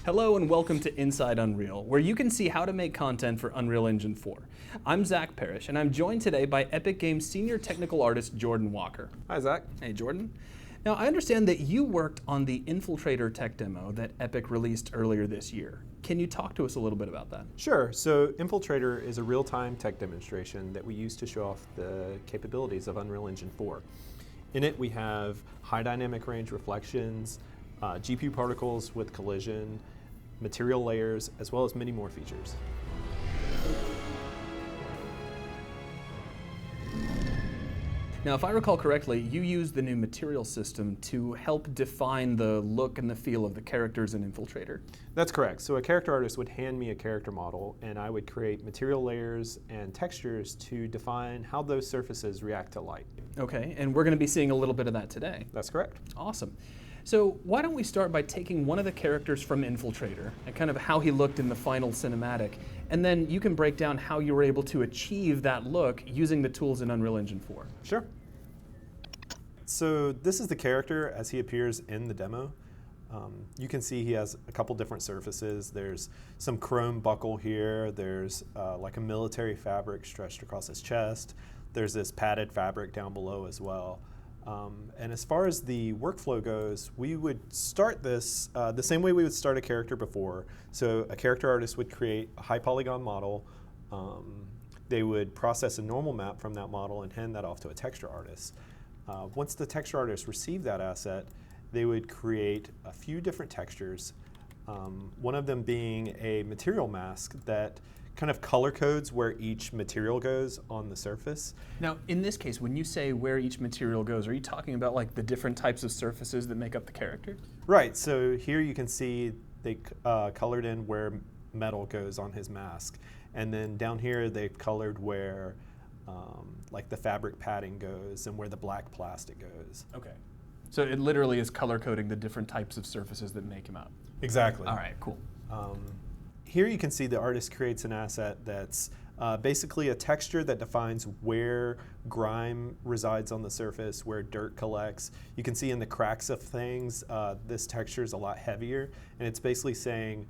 Hello and welcome to Inside Unreal, where you can see how to make content for Unreal Engine 4. I'm Parrish, and I'm joined today by Epic Games Senior Technical Artist Jordan Walker. Hi, Zach. Hey, Jordan. Now, I understand that you worked on the Infiltrator tech demo that Epic released earlier this year. Can you talk to us a little bit about that? Sure. So Infiltrator is a real-time tech demonstration that we use to show off the capabilities of Unreal Engine 4. In it, we have high dynamic range reflections, GPU particles with collision, material layers, as well as many more features. Now, if I recall correctly, you used the new material system to help define the look and the feel of the characters in Infiltrator. That's correct. So a character artist would hand me a character model, and I would create material layers and textures to define how those surfaces react to light. Okay, and we're going to be seeing a little bit of that today. That's correct. Awesome. So why don't we start by taking one of the characters from Infiltrator and kind of how he looked in the final cinematic, and then you can break down how you were able to achieve that look using the tools in Unreal Engine 4. Sure. So this is the character as he appears in the demo. You can see he has a couple different surfaces. There's some chrome buckle here. There's like a military fabric stretched across his chest. There's this padded fabric down below as well. And as far as the workflow goes, we would start this the same way we would start a character before. So a character artist would create a high polygon model. They would process a normal map from that model and hand that off to a texture artist. Once the texture artist received that asset, they would create a few different textures, one of them being a material mask that kind of color codes where each material goes on the surface. Now, in this case, when you say where each material goes, are you talking about like the different types of surfaces that make up the character? Right, so here you can see they colored in where metal goes on his mask. And then down here they've colored where like the fabric padding goes and where the black plastic goes. Okay. So it literally is color coding the different types of surfaces that make him up. Exactly. All right, cool. Here you can see the artist creates an asset that's basically a texture that defines where grime resides on the surface, where dirt collects. You can see in the cracks of things, this texture is a lot heavier, and it's basically saying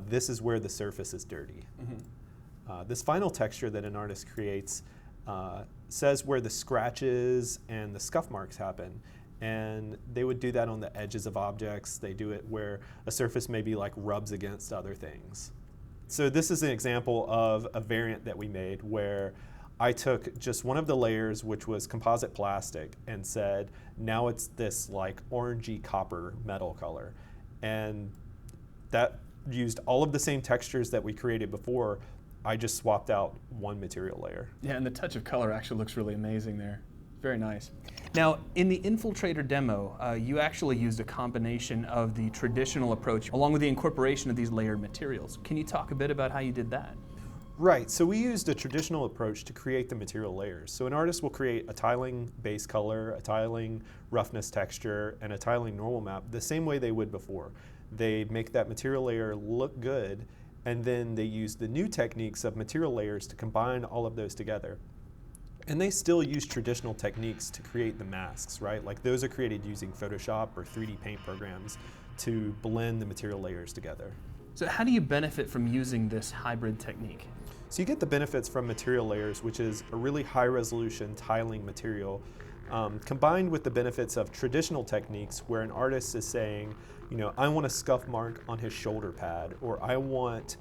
this is where the surface is dirty. Mm-hmm. This final texture that an artist creates says where the scratches and the scuff marks happen. And they would do that on the edges of objects. They do it where a surface maybe like rubs against other things. So this is an example of a variant that we made where I took just one of the layers, which was composite plastic, and said, now it's this like orangey copper metal color. And that used all of the same textures that we created before. I just swapped out one material layer. Yeah, and the touch of color actually looks really amazing there. Very nice. Now, in the Infiltrator demo, you actually used a combination of the traditional approach along with the incorporation of these layered materials. Can you talk a bit about how you did that? Right, so we used a traditional approach to create the material layers. So an artist will create a tiling base color, a tiling roughness texture, and a tiling normal map the same way they would before. They make that material layer look good, and then they use the new techniques of material layers to combine all of those together. And they still use traditional techniques to create the masks, right? Like those are created using Photoshop or 3D paint programs to blend the material layers together. So how do you benefit from using this hybrid technique? So you get the benefits from material layers, which is a really high resolution tiling material, combined with the benefits of traditional techniques where an artist is saying, you know, I want a scuff mark on his shoulder pad, or I want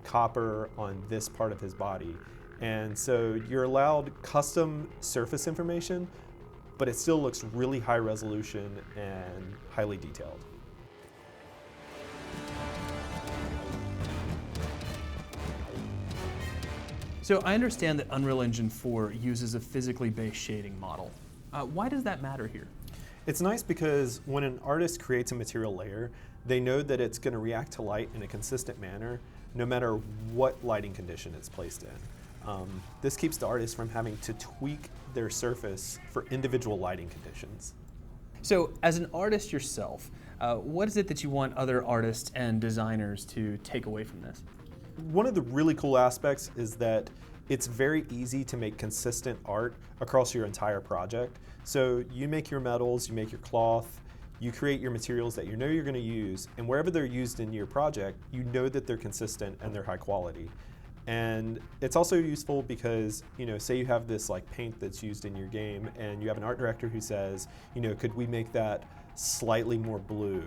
copper on this part of his body. And so you're allowed custom surface information, but it still looks really high resolution and highly detailed. So I understand that Unreal Engine 4 uses a physically based shading model. Why does that matter here? It's nice because when an artist creates a material layer, they know that it's going to react to light in a consistent manner, no matter what lighting condition it's placed in. This keeps the artist from having to tweak their surface for individual lighting conditions. So as an artist yourself, what is it that you want other artists and designers to take away from this? One of the really cool aspects is that it's very easy to make consistent art across your entire project. So you make your metals, you make your cloth, you create your materials that you know you're going to use, and wherever they're used in your project, you know that they're consistent and they're high quality. And it's also useful because, say you have this like paint that's used in your game, and you have an art director who says, could we make that slightly more blue?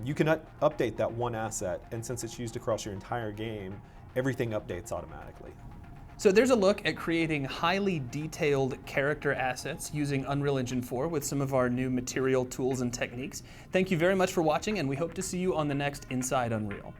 You can update that one asset, and since it's used across your entire game, everything updates automatically. So there's a look at creating highly detailed character assets using Unreal Engine 4 with some of our new material tools and techniques. Thank you very much for watching, and we hope to see you on the next Inside Unreal.